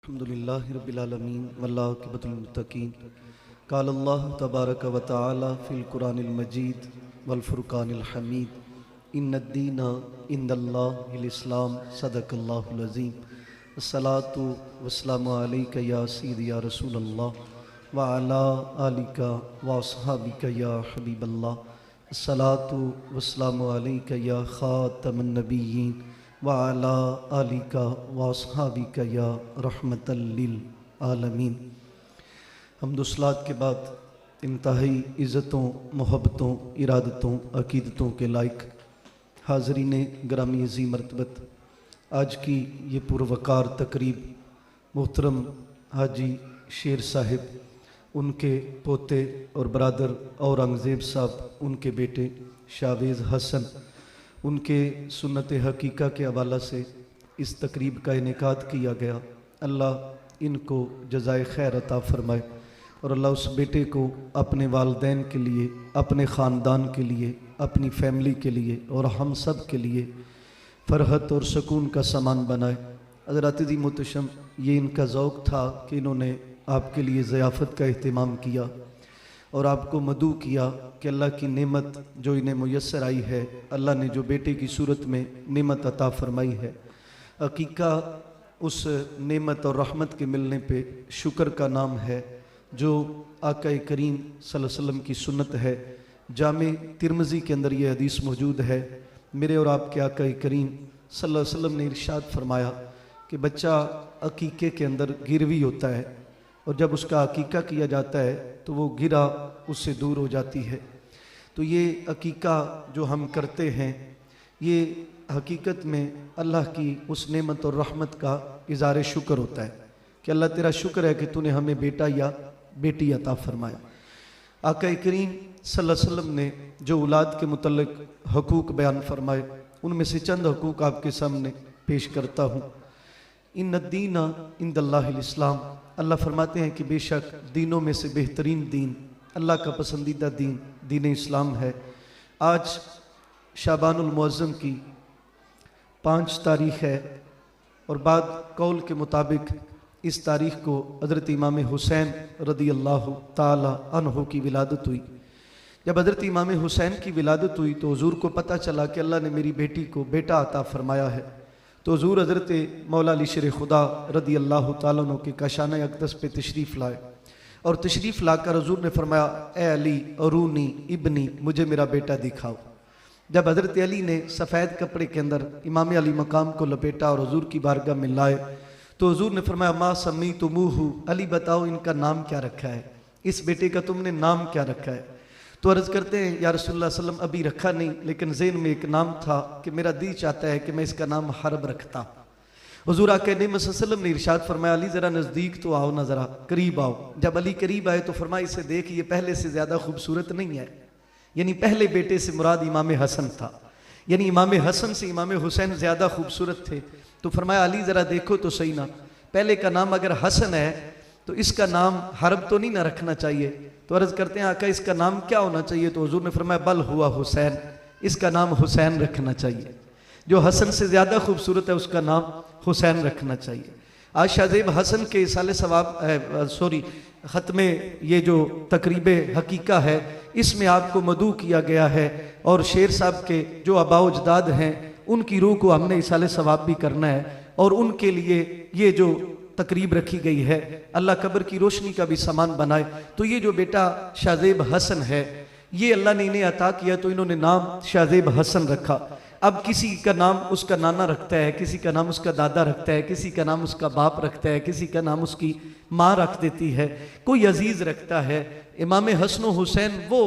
अल्हम्दुलिल्लाहि रब्बिल आलमीन वल्लाकिबतुल मुत्तकीन क़ाल अल्लाह तबारक व तआला फ़िल कुरानिल मजीद वल फ़ुरक़ानिल हमीद इन्नद्दीन इंदल्लाहिल इस्लाम सदक़ल्लाहुल अज़ीम अस्सलातु वस्सलामु अलैका या सय्यदी या रसूलल्लाह व अला आलिका व अस्हाबिका या हबीबल्लाह अस्सलातु वस्सलामु अलैका या ख़ातमन नबिय्यीन व अला आलिका व अस्हाबिका या रहमतल लिल आलमीन। हम्दुस्सलात के बाद इंतहाई इज़्ज़तों, मोहब्बतों, इरादतों, अक़ीदतों के लायक हाज़रीन ग्रामी अज़ी मरतबत, आज की ये पुरवकार तकरीब मोहतरम हाजी शेर साहिब, उनके पोते और बरादर औरंगज़ेब साहब, उनके बेटे शाहवेज़ हसन, उनके सुन्नत हकीका के हवाला से इस तकरीब का इनेकाद किया गया। अल्लाह इनको जज़ाए खैर अता फ़रमाए और अल्लाह उस बेटे को अपने वालिदैन के लिए, अपने ख़ानदान के लिए, अपनी फैमिली के लिए और हम सब के लिए फ़रहत और सुकून का सामान बनाए। हज़रात दी मुहतशम, ये इनका ज़ौक़ था कि इन्होंने आपके लिए ज़ियाफ़त का अहतमाम किया और आपको मदू किया कि अल्लाह की नेमत जो इन्हें मुयस्सर आई है, अल्लाह ने जो बेटे की सूरत में नेमत अता फ़रमाई है, हकीका उस नेमत और रहमत के मिलने पे शुक्र का नाम है, जो आका करीम सल्लल्लाहु अलैहि वसल्लम की सुन्नत है। जामे तिरमिज़ी के अंदर ये हदीस मौजूद है। मेरे और आपके आका करीम सल्लल्लाहु अलैहि वसल्लम ने इरशाद फरमाया कि बच्चा अकीके के अंदर गिरवी होता है और जब उसका अकीका किया जाता है तो वो गिरा उससे दूर हो जाती है। तो ये अकीका जो हम करते हैं, ये हकीकत में अल्लाह की उस नेमत और रहमत का इज़हार शुक्र होता है कि अल्लाह तेरा शुक्र है कि तूने हमें बेटा या बेटी अता फरमाया। आका करीम सल्लल्लाहु अलैहि वसल्लम ने जो औलाद के मुतल्लिक हकूक़ बयान फरमाए, उनमें से चंद हकूक़ आपके सामने पेश करता हूँ। इन्नद्दीन इंदल्लाहिल इस्लाम, अल्लाह फरमाते हैं कि बेशक दीनों में से बेहतरीन दीन, अल्लाह का पसंदीदा दीन दीन इस्लाम है। आज शाबानुल मुअज़्ज़म की 5 तारीख़ है और बाद कौल के मुताबिक इस तारीख़ को हज़रत इमाम हुसैन रदी अल्लाह ताला अन्हु की विलादत हुई। जब हज़रत इमाम हुसैन की विलादत हुई तो हुज़ूर को पता चला कि अल्लाह ने मेरी बेटी को बेटा अता फ़रमाया है। तो हुज़ूर हज़रत मौला अली शेर खुदा रदी अल्लाह ताला अन्हु के काशाना अक़दस पे तशरीफ़ लाए और तशरीफ़ लाकर हुज़ूर ने फरमाया, ए अली अरूनी इब्नी, मुझे मेरा बेटा दिखाओ। जब हज़रत अली ने सफ़ेद कपड़े के अंदर इमाम अली मकाम को लपेटा और हुज़ूर की बारगाह में लाए तो हुज़ूर ने फरमाया, मा सम्मी तुमूहु, अली बताओ इनका नाम क्या रखा है, इस बेटे का तुमने नाम क्या रखा है। तो अर्ज़ करते हैं, या रसूलुल्लाह सल्लल्लाहु अलैहि वसल्लम अभी रखा नहीं, लेकिन ज़हन में एक नाम था कि मेरा दिल चाहता है कि मैं इसका नाम हरब रखता। हुज़ूर आक़ा सल्लल्लाहु अलैहि वसल्लम ने इरशाद फरमाया, अली ज़रा नज़दीक तो आओ ना, ज़रा करीब आओ। जब अली करीब आए तो फरमाया, इसे देख, ये पहले से ज़्यादा खूबसूरत नहीं है। यानी पहले बेटे से मुराद इमाम हसन था, यानी इमाम हसन से इमाम हुसैन ज़्यादा खूबसूरत थे। तो फरमाया, अली ज़रा देखो तो सही ना, पहले का नाम अगर हसन है तो इसका नाम हरब तो नहीं ना रखना चाहिए। तो अर्ज़ करते हैं, आका इसका नाम क्या होना चाहिए। तो हुज़ूर ने फरमाया, बल हुआ हुसैन, इसका नाम हुसैन रखना चाहिए। जो हसन से ज़्यादा खूबसूरत है उसका नाम हुसैन रखना चाहिए। आज शाहज़ेब हसन के साले सवाब ख़त्म ये जो तकरीब हकीका है, इसमें आपको मदू किया गया है और शेर साहब के जो आबाओ अजदाद हैं उनकी रूह को हमने इसाले सवाब भी करना है और उनके लिए ये जो तकरीब रखी गई है, अल्लाह कब्र की रोशनी का भी सामान बनाए। तो ये जो बेटा शाहज़ेब हसन है, ये अल्लाह ने इन्हें अता किया तो इन्होंने नाम शाहज़ेब हसन रखा। अब किसी का नाम उसका नाना रखता है, किसी का नाम उसका दादा रखता है, किसी का नाम उसका बाप रखता है, किसी का नाम उसकी माँ रख देती है, कोई अजीज़ रखता है। इमाम हसन हुसैन वो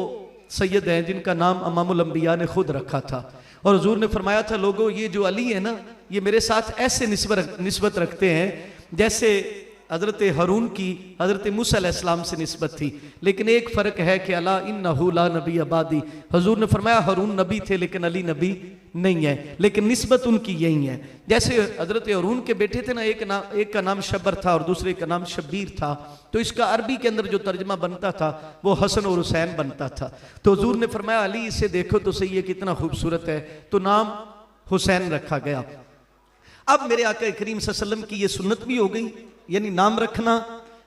सैयद हैं जिनका नाम इमामुल अंबिया ने खुद रखा था और हुज़ूर ने फरमाया था, लोगों ये जो अली है ना, ये मेरे साथ ऐसे निस्बत रखते हैं जैसे हज़रत हारून की हज़रत मूसा अलैहिस्सलाम से निस्बत थी, लेकिन एक फ़र्क है कि अला इन्नहु ला नबी अबादी। हुज़ूर ने फरमाया हारून नबी थे लेकिन अली नबी नहीं है, लेकिन निस्बत उनकी यही है। जैसे हज़रत हारून के बेटे थे ना, एक का नाम शबर था और दूसरे का नाम शब्बीर था, तो इसका अरबी के अंदर जो तर्जमा बनता था वो हसन और हुसैन बनता था। तो हुज़ूर ने फरमाया, अली इसे देखो तो सही है कितना खूबसूरत है, तो नाम हुसैन रखा गया। अब मेरे आका करीम सल्लल्लाहु अलैहि वसल्लम की ये सुन्नत भी हो गई, यानी नाम रखना।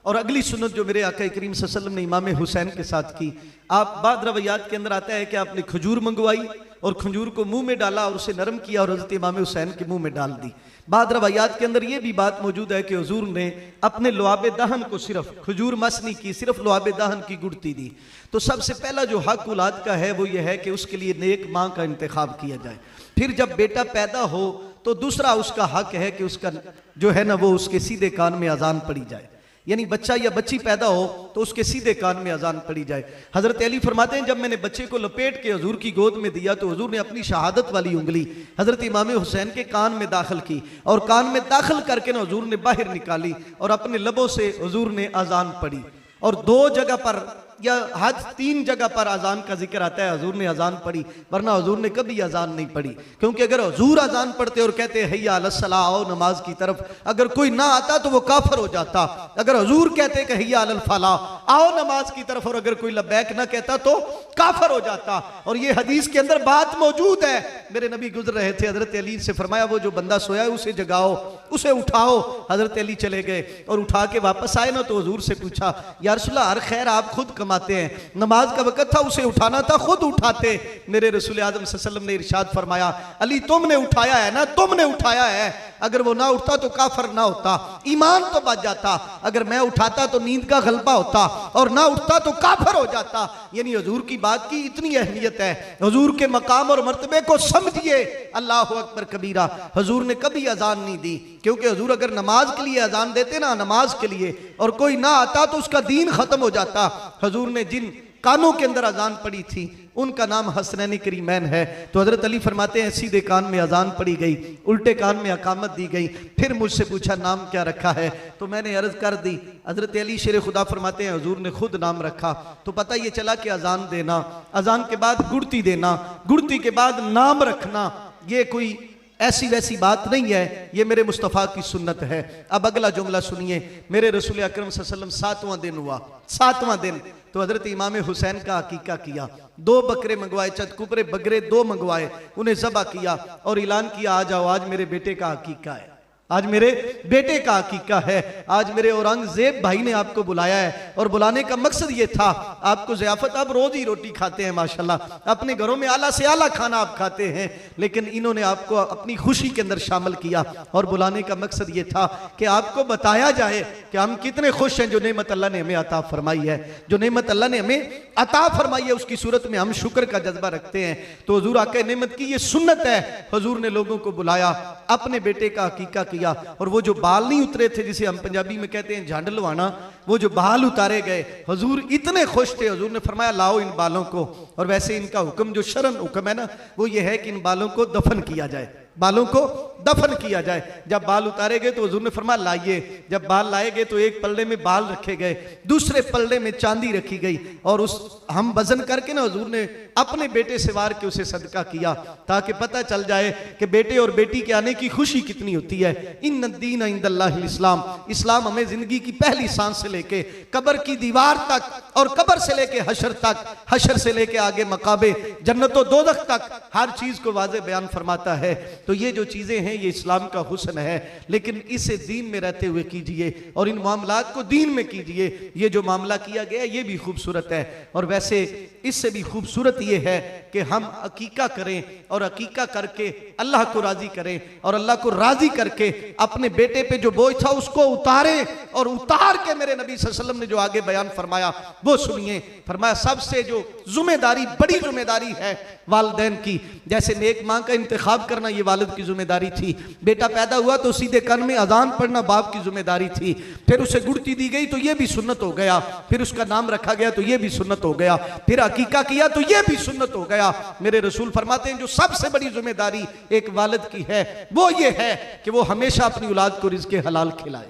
और अगली सुन्नत जो मेरे आका करीम सल्लल्लाहु अलैहि वसल्लम ने इमाम हुसैन के साथ की, आप बाद रवैयात के अंदर आता है कि आपने खजूर मंगवाई और खजूर को मुंह में डाला और उसे नरम किया और हजरत इमाम हुसैन के मुंह में डाल दी। बाद रवायात के अंदर यह भी बात मौजूद है कि हुजूर ने अपने लुआब दहन को सिर्फ खजूर मस नहीं की, सिर्फ लुआब दहन की गुड़ती दी। तो सबसे पहला जो हक औलाद का है वो ये है कि उसके लिए नेक माँ का इंतखाब किया जाए। फिर जब बेटा पैदा हो तो दूसरा उसका हक है कि उसका जो है ना वो उसके सीधे कान में अजान पड़ी जाए, यानी बच्चा या बच्ची पैदा हो तो उसके सीधे कान में अजान पड़ी जाए। हजरत अली फरमाते हैं जब मैंने बच्चे को लपेट के हुजूर की गोद में दिया तो हुजूर ने अपनी शहादत वाली उंगली हजरत इमाम हुसैन के कान में दाखिल की और कान में दाखिल करके ना हुजूर ने बाहर निकाली और अपने लबों से हुजूर ने अजान पढ़ी। और 2 जगह पर या हद 3 जगह पर अजान का जिक्र आता है हुजूर ने अजान पढ़ी, वरना हुजूर ने कभी अजान नहीं पढ़ी। क्योंकि अगर हुजूर अजान पढ़ते और कहते हैया अलस सलाह, आओ नमाज की तरफ, अगर कोई ना आता तो वो काफिर हो जाता। अगर हुजूर कहते कि हैया अलल फलाह, आओ नमाज की तरफ, और अगर कोई लब्बैक ना कहता तो काफिर हो जाता। और ये हदीस के अंदर बात मौजूद है। मेरे नबी गुजर रहे थे, हजरत अली से फरमाया वो जो बंदा सोया है उसे जगाओ, उसे उठाओ। हजरत अली चले गए और उठा के वापस आए ना तो हुजूर से पूछा या रसूलल्लाह हर खैर आप खुद कमाते हैं, नमाज का वक्त था उसे उठाना था खुद उठाते। मेरे रसूल आज़म सल्लल्लाहु अलैहि वसल्लम ने इरशाद फरमाया अली तुमने उठाया है ना, तुमने उठाया है, अगर वो ना उठता तो काफिर ना होता, ईमान तो बच जाता। अगर मैं उठाता तो नींद का गलबा होता और ना उठता तो काफिर हो जाता। यानी हुजूर की बात की इतनी अहमियत है, हुजूर के मकाम और मर्तबे को समझिए। अल्लाह अकबर कबीरा। हुजूर ने कभी अजान नहीं दी, क्योंकि हुजूर अगर नमाज के लिए अजान देते ना, नमाज के लिए, और कोई ना आता तो उसका दीन खत्म हो जाता। हुजूर ने जिन कानों के अंदर अजान पड़ी थी उनका नाम हसनैन करीमैन है। तो हजरत अली फरमाते हैं सीधे कान में अजान पड़ी गई, उल्टे कान में अकामत दी गई। फिर मुझसे पूछा नाम क्या रखा है, तो मैंने अर्ज कर दी। हजरत अली शेर खुदा फरमाते हैं हुजूर ने खुद नाम रखा। तो पता ये चला कि अजान देना, अजान के बाद गुड़ती देना, गुड़ती के बाद नाम रखना, ये कोई ऐसी वैसी बात नहीं है, ये मेरे मुस्तफ़ा की सुन्नत है। अब अगला जुमला सुनिए। मेरे रसूल अकरम सल्लल्लाहु अलैहि वसल्लम 7वां दिन हुआ, 7वां दिन तो हजरत इमाम हुसैन का अकीका किया। 2 बकरे मंगवाए, चतकुपरे बकरे 2 मंगवाए, उन्हें ज़बह किया और ऐलान किया आ जाओ आज मेरे बेटे का अकीका है, आज मेरे बेटे का अकीका है। आज मेरे औरंगजेब भाई ने आपको बुलाया है और बुलाने का मकसद ये था आपको ज़ियाफत। आप रोज ही रोटी खाते हैं माशाल्लाह, अपने घरों में आला से आला खाना आप खाते हैं, लेकिन इन्होंने आपको अपनी खुशी के अंदर शामिल किया और बुलाने का मकसद ये था कि आपको बताया जाए कि हम कितने खुश हैं जो नेमत अल्लाह ने हमें अता फरमाई है, जो नेमत अल्लाह ने हमें अता फरमाई है उसकी सूरत में हम शुक्र का जज्बा रखते हैं। तो हुजूर आका नेमत की ये सुन्नत है। हुजूर ने लोगों को बुलाया, अपने बेटे का अकीका किया और वो जो बाल नहीं उतरे थे, जिसे हम पंजाबी में कहते हैं झंड लवाना, वो जो बाल उतारे गए, हुजूर इतने खुश थे। हुजूर ने फरमाया लाओ इन बालों को। और वैसे इनका हुक्म जो शरन हुक्म है ना, वो ये है कि इन बालों को दफन किया जाए, बालों को दफन किया जाए। जब बाल उतारे गए तो हुजूर ने फरमाया लाइए। जब बाल लाए गए तो एक पल्ले में बाल रखे गए, दूसरे पल्ले में चांदी रखी गई और उस हम वजन करके ना हुजूर ने अपने बेटे से वार के उसे सदका किया, ताकि पता चल जाए कि बेटे और बेटी के आने की खुशी कितनी होती है। इन्न दीन इंदल्लाहिल इस्लाम, इस्लाम हमें जिंदगी की पहली सांस से लेके कब्र की दीवार तक और कब्र से लेके हशर तक, हशर से लेके आगे मकाबे जन्नत और दोज़ख तक हर चीज को वाज़े बयान फरमाता है। तो ये जो चीजें हैं ये इस्लाम का हुस्न है, लेकिन इसे दीन में रहते हुए कीजिए और इन मामलात को दीन में कीजिए। ये जो मामला किया गया ये भी खूबसूरत है। और वैसे इससे भी खूबसूरत ये है कि हम अकीका करें और अकीका करके अल्लाह को राजी करें और अल्लाह को राजी करके अपने बेटे पे जो बोझ था उसको उतारें। और उतार के मेरे नबी सल्लल्लाहु अलैहि वसल्लम ने जो आगे बयान फरमाया वो सुनिए। फरमाया सबसे जो जिम्मेदारी, बड़ी जिम्मेदारी है वालिदैन की, जैसे नेक माँ का इंतखाब करना ये वालिद की जिम्मेदारी थी। बेटा पैदा हुआ तो सीधे कान में अजान पढ़ना बाप की जिम्मेदारी थी। फिर उसे गुड़ती दी गई तो ये भी सुन्नत हो गया, फिर उसका नाम रखा गया तो ये भी सुन्नत हो गया, फिर अकीका किया तो ये भी सुन्नत हो गया। मेरे रसूल फरमाते हैं जो सबसे बड़ी जिम्मेदारी एक वालिद की है वो ये है कि वो हमेशा अपनी औलाद को रिज़्क़े हलाल खिलाए,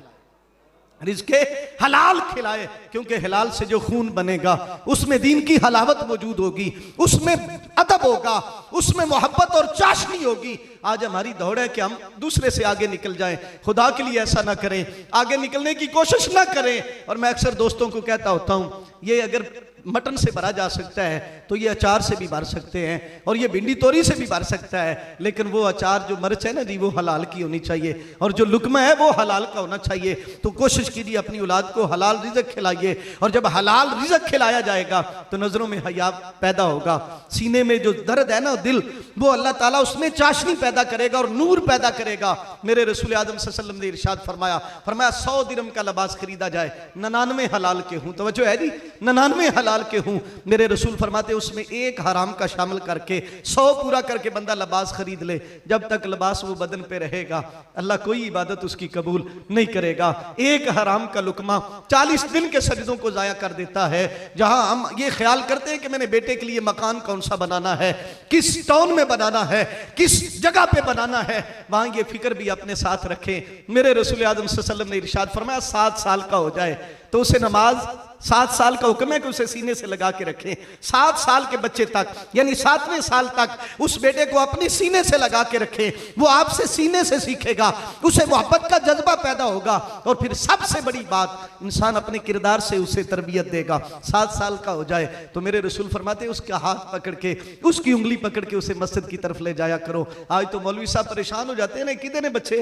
रिज़्क़े हलाल खिलाए, क्योंकि हलाल से जो खून बनेगा उसमें दीन की हलावत मौजूद होगी, उसमें अदब होगा, उसमें मोहब्बत और चाशनी होगी। आज हमारी दौड़ है कि हम दूसरे से आगे निकल जाएं, खुदा के लिए ऐसा ना करें, आगे निकलने की कोशिश ना करें। और मैं अक्सर दोस्तों को कहता होता हूं ये अगर मटन से भरा जा सकता है तो ये अचार से भी भर सकते हैं, और ये भिंडी तोरी से भी भर सकता है, लेकिन वो अचार जो मिर्च है ना जी, वो हलाल की होनी चाहिए, और जो लुकमा है वो हलाल का होना चाहिए। तो कोशिश कीजिए अपनी औलाद को हलाल रिज़्क खिलाइए, और जब हलाल रिज़्क खिलाया जाएगा तो नज़रों में हया पैदा होगा, सीने में जो दर्द है ना दिल, वो अल्लाह ताला उसमें चाशनी पैदा करेगा और नूर पैदा करेगा। मेरे रसूल आदम सल्लल्लाहु अलैहि वसल्लम ने इरशाद फरमाया 100 दिरहम का लिबास खरीदा जाए, 99 हलाल के हूँ, तवज्जो है जी, 99 हलाल के हूँ। मेरे रसूल फरमाते उसमें एक हराम का शामिल करके 100 पूरा करके बंदा लिबास खरीद ले, जब तक लिबास वो बदन पे रहेगा अल्लाह कोई इबादत उसकी कबूल नहीं करेगा। एक हराम का लुकमा 40 दिन के सजदों को जाया कर देता है। जहां हम ये ख्याल करते हैं कि मैंने बेटे के लिए मकान कौन सा बनाना है, किस टाउन में बनाना है, किस जगह पे बनाना है, वहां ये फिक्र भी अपने साथ रखें। मेरे रसूल आदम सल्लल्लाहु अलैहि वसल्लम ने इरशाद फरमाया 7 साल का हो जाए तो उसे नमाज, 7 साल का हुक्म है कि उसे सीने से लगा के रखें। 7 साल के बच्चे तक, यानी 7वें साल तक उस बेटे को अपने सीने से लगा के रखें। वो आपसे सीने से सीखेगा, उसे मोहब्बत का जज्बा पैदा होगा, और फिर सबसे बड़ी बात इंसान अपने किरदार से उसे तरबियत देगा। 7 साल का हो जाए तो मेरे रसूल फरमाते उसका हाथ पकड़ के, उसकी उंगली पकड़ के उसे मस्जिद की तरफ ले जाया करो। आज तो मौलवी साहब परेशान हो जाते हैं ना, कितने ने बच्चे,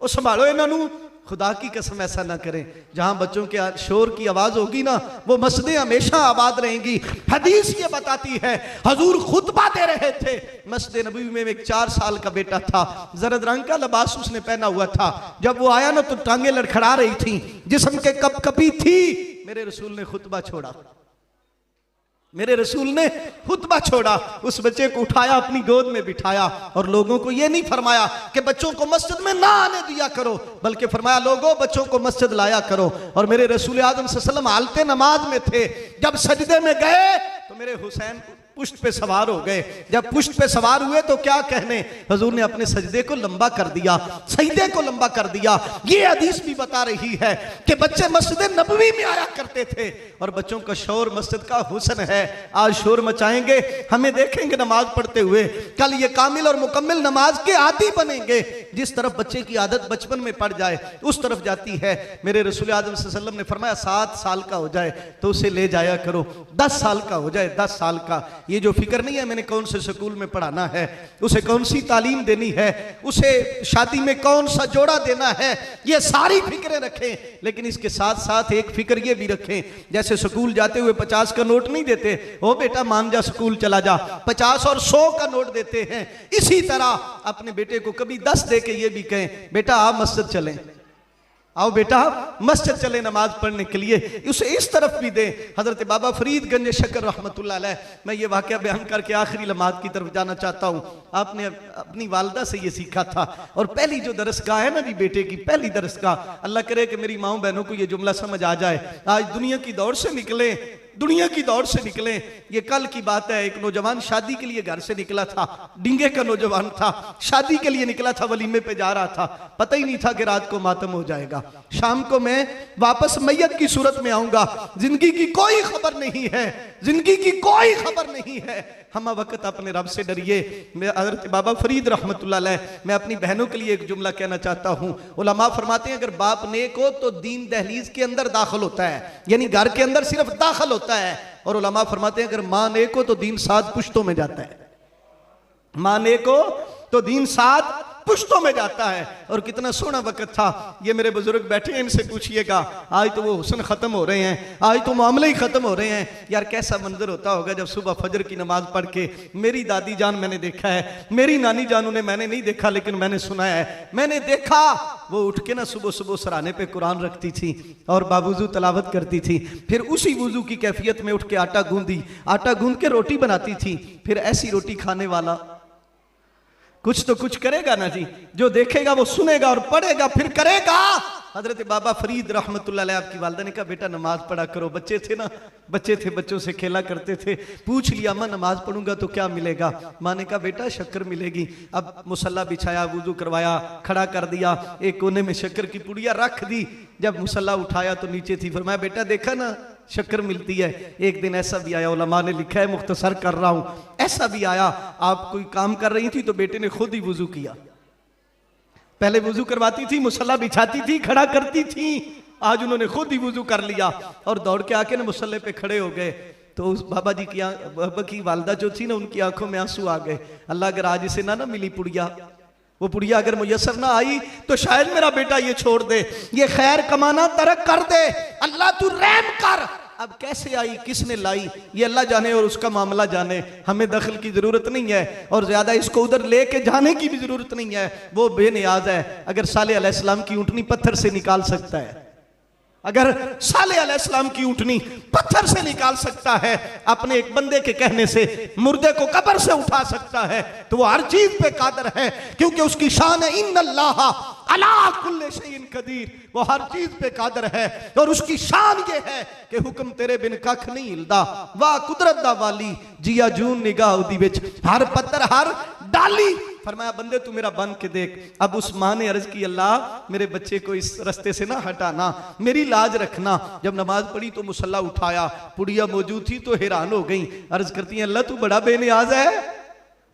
वो संभालो इन्हों, खुदा की कसम ऐसा ना करें। जहां बच्चों के शोर की आवाज होगी ना, वो मस्जिदें हमेशा आबाद रहेंगी। हदीस ये बताती है, हुजूर खुतबा दे रहे थे, मस्जिद नबवी में एक 4 साल का बेटा था, जरद रंग का लिबास उसने पहना हुआ था। जब वो आया ना तो टांगे लड़खड़ा रही थी, जिस्म के कपकपी थी। मेरे रसूल ने खुतबा छोड़ा, मेरे रसूल ने खुतबा छोड़ा, उस बच्चे को उठाया, अपनी गोद में बिठाया, और लोगों को यह नहीं फरमाया कि बच्चों को मस्जिद में ना आने दिया करो, बल्कि फरमाया लोगों बच्चों को मस्जिद लाया करो। और मेरे रसूल आदम सल्लल्लाहु अलैहि वसल्लम हालते नमाज में थे, जब सजदे में गए तो मेरे हुसैन पुष्ट पे सवार हो गए। जब पुष्ट पे सवार हुए तो क्या कहने, हुजूर ने अपने सजदे को लंबा कर दिया, सजदे को लंबा कर दिया। ये हदीस भी बता रही है कि बच्चे मस्जिद नबवी में आया करते थे, और बच्चों का शोर मस्जिद का हुस्न है। आज शोर मचाएंगे, हमें देखेंगे नमाज पढ़ते हुए, कल ये कामिल और मुकम्मिल नमाज के आदी बनेंगे। जिस तरफ बच्चे की आदत बचपन में पड़ जाए उस तरफ जाती है। मेरे रसूल आदम सल्लल्लाहु अलैहि वसल्लम ने फरमाया 7 साल का हो जाए तो उसे ले जाया करो, 10 साल का हो जाए, 10 साल का, ये जो फिक्र नहीं है मैंने कौन से स्कूल में पढ़ाना है, उसे कौन सी तालीम देनी है, उसे शादी में कौन सा जोड़ा देना है, ये सारी फिक्रें रखें। लेकिन इसके साथ साथ एक फिक्र ये भी रखें, जैसे स्कूल जाते हुए 50 का नोट नहीं देते, ओ बेटा मान जा स्कूल चला जा, 50 और 100 का नोट देते हैं। इसी तरह अपने बेटे को कभी 10 दे के ये भी कहें बेटा आप मस्जिद चलें, आओ बेटा मस्जिद चले नमाज पढ़ने के लिए, उसे इस तरफ भी दे। हजरत बाबा फरीद गंज शक्कर रहमतुल्लाह अलैह, मैं ये वाकया बयान करके आखिरी लम्हात की तरफ जाना चाहता हूँ। आपने अपनी वालदा से ये सीखा था, और पहली जो दरसगाह है ना जी बेटे की पहली दरसगाह, अल्लाह करे कि मेरी माओ बहनों को ये जुमला समझ आ जाए। आज दुनिया की दौड़ से निकले, दुनिया की दौड़ से निकले। ये कल की बात है, एक नौजवान शादी के लिए घर से निकला था, डिंगे का नौजवान था, शादी के लिए निकला था, वलीमे पे जा रहा था, पता ही नहीं था कि रात को मातम हो जाएगा, शाम को मैं वापस मैयत की सूरत में आऊंगा। जिंदगी की कोई खबर नहीं है, जिंदगी की कोई खबर नहीं है। हम वक्त अपने रब से डरिए। मैं हज़रत बाबा फरीद रहमतुल्लाह अलैह, मैं अपनी बहनों के लिए एक जुमला कहना चाहता हूँ। उलमा फरमाते हैं अगर बाप नेक हो तो दीन दहलीज के अंदर दाखिल होता है, यानी घर के अंदर सिर्फ दाखिल होता है। और उलमा फरमाते हैं अगर माँ नेक हो तो दीन 7 पुश्तों में जाता है, माँ नेक हो तो दीन 7 पुश्तों में जाता है। और कितना सोना वक्त था। ये मेरे बुजुर्ग बैठे हैं, इनसे पूछिएगा, आज तो वो हुस्न खत्म हो रहे हैं, आज तो मामले ही खत्म हो रहे हैं। यार कैसा मंजर होता होगा जब सुबह फजर की नमाज पढ़ के, मेरी दादी जान मैंने देखा है, मेरी नानी जानू ने मैंने नहीं देखा लेकिन मैंने सुना है, मैंने देखा, वो उठ के ना सुबह सुबह सराहने पे कुरान रखती थी और बावुजू तलावत करती थी, फिर उसी वुजू की कैफियत में उठ के आटा गूंद के रोटी बनाती थी। फिर ऐसी रोटी खाने वाला कुछ तो कुछ करेगा ना जी, जो देखेगा वो सुनेगा और पढ़ेगा फिर करेगा। हजरत बाबा फरीद रहमतुल्लाह अलैह, आपकी वालदा ने कहा बेटा नमाज पढ़ा करो। बच्चे थे ना, बच्चे थे, बच्चों से खेला करते थे। पूछ लिया माँ नमाज पढ़ूंगा तो क्या मिलेगा? माँ ने कहा बेटा शक्कर मिलेगी। अब मुसल्ला बिछाया, वुजू करवाया, खड़ा कर दिया, एक कोने में शक्कर की पुड़िया रख दी। जब मुसल्ला उठाया तो नीचे थी। फरमाया बेटा देखा ना शक्कर मिलती है। एक दिन ऐसा भी आया, उलमा ने लिखा है, मुख्तसर कर रहा हूं, ऐसा भी आया, आप कोई काम कर रही थी तो बेटे ने खुद ही वुजू किया। पहले वुजू करवाती थी, मुसल्ला बिछाती थी, खड़ा करती थी, आज उन्होंने खुद ही वुजू कर लिया और दौड़ के आके ना मुसल्ले पे खड़े हो गए। तो उस बाबा की वालदा जो थी ना, उनकी आंखों में आंसू आ गए। अल्लाह अगर आज इसे ना मिली पुड़िया, वो पुड़िया अगर मुयसर ना आई तो शायद मेरा बेटा ये छोड़ दे, ये खैर कमाना तरक कर दे। अल्लाह तू रहम कर। अब कैसे आई, किसने लाई, ये अल्लाह जाने और उसका मामला जाने। हमें दखल की जरूरत नहीं है और ज्यादा इसको उधर लेके जाने की भी जरूरत नहीं है। वो बेनियाज है। अगर सालेह अलैहिस्सलाम की ऊँटनी पत्थर से निकाल सकता है, अगर सालेह अलैहिस्सलाम की ऊँटनी पत्थर से निकाल सकता है, अपने एक बंदे के कहने से मुर्दे को कब्र से उठा सकता है, तो वो हर चीज पे कादिर है, क्योंकि उसकी शान है इन्नल्लाह अला कुल्ले शैइन कदीर। वो हर चीज पे कादिर है और उसकी शान ये है कि हुक्म तेरे बिन कख नहीं हिलदा। वाह कुदरत दा वाली जिया जून निगाह दी विच हर पत्थर हर डाली। फरमाया बंदे तू मेरा बन के देख। अब उस माँ ने अर्ज की, अल्लाह मेरे बच्चे को इस रास्ते से ना हटाना, मेरी लाज रखना। जब नमाज पढ़ी तो मुसल्ला उठाया, पुड़िया मौजूद थी तो हैरान हो गई। अर्ज करती है, अल्लाह तू बड़ा बेनियाज है,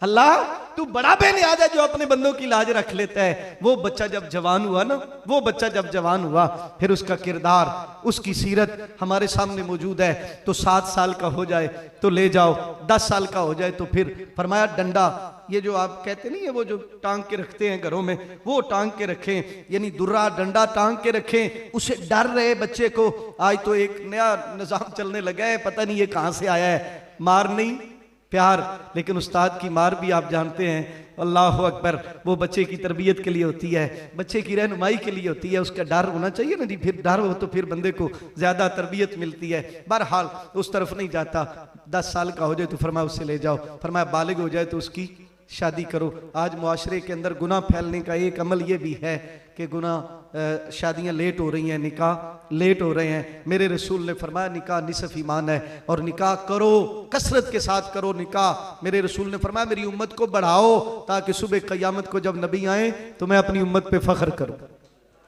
अल्लाह तू बड़ा बेनियाज है जो अपने बंदों की लाज रख लेता है। वो बच्चा जब जवान हुआ ना, वो बच्चा जब जवान हुआ, फिर उसका किरदार, उसकी सीरत हमारे सामने मौजूद है। तो 7 साल का हो जाए तो ले जाओ, 10 साल का हो जाए तो फिर फरमाया डंडा, ये जो आप कहते नहीं है वो जो टांग के रखते हैं घरों में, वो टांग के रखें, यानी दुर्रा डंडा टांग के रखें। उसे डर रहे बच्चे को। आज तो एक नया निजाम चलने लगा है, पता नहीं ये कहां से आया है, मार नहीं प्यार। लेकिन उस्ताद की मार भी आप जानते हैं, अल्लाह अकबर, वो बच्चे की तरबियत के लिए होती है, बच्चे की रहनुमाई के लिए होती है। उसका डर होना चाहिए ना जी, फिर डर हो तो फिर बंदे को ज्यादा तरबियत मिलती है। बहरहाल उस तरफ नहीं जाता। 10 साल का हो जाए तो फरमाया उससे ले जाओ, फरमाया बालिग हो जाए तो उसकी शादी करो। आज मुआशरे के अंदर गुनाह फैलने का एक अमल ये भी है कि गुनाह, शादियां लेट हो रही हैं, निकाह लेट हो रहे हैं। मेरे रसूल ने फरमाया निकाह निसफ ईमान है, और निकाह करो, कसरत के साथ करो निकाह। मेरे रसूल ने फरमाया मेरी उम्मत को बढ़ाओ, ताकि सुबह क़यामत को जब नबी आए तो मैं अपनी उम्मत पे फख्र करूं,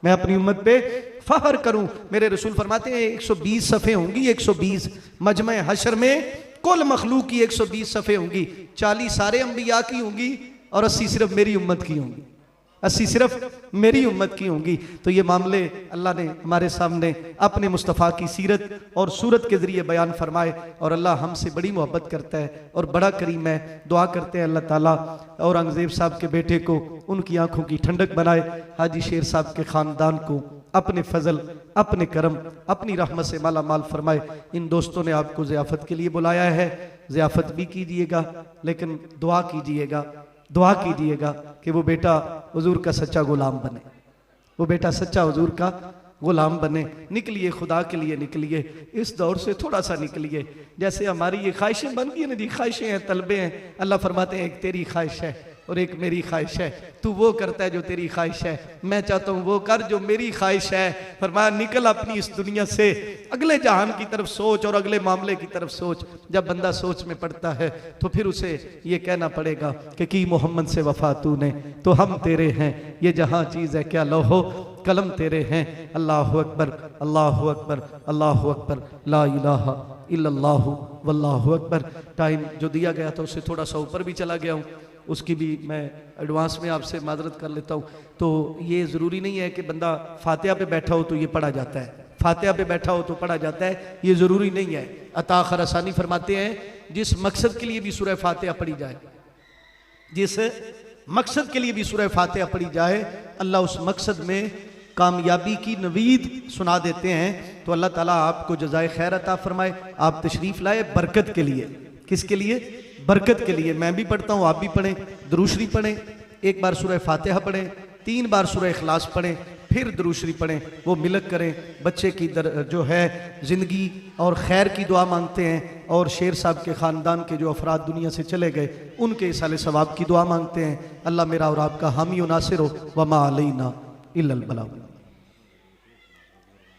मैं अपनी उम्मत पे फख्र करूं। मेरे रसूल फरमाते हैं 120 सफ़े होंगी, 120 मजमे हशर में कुल मखलूक की 120 सफ़े होंगी। 40 सारे अंबिया की होंगी और 80 सिर्फ मेरी उम्मत की होंगी, 80 सिर्फ मेरी उम्मत की होंगी। तो ये मामले अल्लाह ने हमारे सामने अपने मुस्तफ़ा की सीरत और सूरत के ज़रिए बयान फरमाए। और अल्लाह हमसे बड़ी मोहब्बत करता है और बड़ा करीम है। दुआ करते हैं अल्लाह ताला औरंगज़ेब साहब के बेटे को उनकी आंखों की ठंडक बनाए, हाजी शेर साहब के ख़ानदान को अपने फजल, अपने करम, अपनी रहमत से माला माल फरमाए। इन दोस्तों ने आपको ज़ियाफ़त के लिए बुलाया है, ज़ियाफ़त भी कीजिएगा, लेकिन दुआ कीजिएगा, दुआ कीजिएगा कि वो बेटा हुजूर का सच्चा गुलाम बने, वो बेटा सच्चा हुजूर का गुलाम बने। निकलिए, खुदा के लिए निकलिए, इस दौर से थोड़ा सा निकलिए। जैसे हमारी ये ख्वाहिशें बन गई हैं ना जी, ख्वाहिशें हैं, तलबे हैं। अल्लाह फरमाते हैं एक तेरी ख्वाहिश है और एक मेरी ख्वाहिश है। तू वो करता है जो तेरी ख्वाहिश है, मैं चाहता हूँ वो कर जो मेरी ख्वाहिश है। फरमाया निकल अपनी इस दुनिया से, अगले जहान की तरफ सोच और अगले मामले की तरफ सोच। जब बंदा सोच में पड़ता है तो फिर उसे ये कहना पड़ेगा कि की मोहम्मद से वफा तूने, तो हम तेरे हैं, ये जहाँ चीज़ है क्या लोहो कलम तेरे हैं। अल्लाह अकबर, अल्लाह अकबर, अल्लाह अकबर, ला इलाहा इल्लल्लाहु वल्लाहु अकबर। टाइम जो दिया गया था उससे थोड़ा सा ऊपर भी चला गया हूँ, उसकी भी मैं एडवांस में आपसे माजरत कर लेता हूँ। तो ये ज़रूरी नहीं है कि बंदा फातिहा पे बैठा हो तो ये पढ़ा जाता है, फातिहा पे बैठा हो तो पढ़ा जाता है, ये ज़रूरी नहीं है। अता खरसानी फरमाते हैं जिस मकसद के लिए भी सूरह फातिहा पढ़ी जाए, जिस मकसद के लिए भी सूरह फातिहा पढ़ी जाए, अल्लाह उस मकसद में कामयाबी की नवीद सुना देते हैं। तो अल्लाह ताला आपको जज़ाए खैर अता फरमाए। आप तशरीफ़ लाए बरकत के लिए, किसके लिए? बरकत के लिए। मैं भी पढ़ता हूँ, आप भी पढ़ें, दुरूद शरीफ पढ़ें, एक बार सूरह फातिहा पढ़ें, 3 बार सूरह इखलास पढ़ें, फिर दुरूद शरीफ पढ़ें। वो मिलक करें, बच्चे की जो है ज़िंदगी और खैर की दुआ मांगते हैं, और शेर साहब के ख़ानदान के जो अफराद दुनिया से चले गए उनके इसाले सवाब की दुआ मांगते हैं। अल्लाह मेरा और आपका हामी व नासिर हो, वमा अलैना इल्लल बलाग।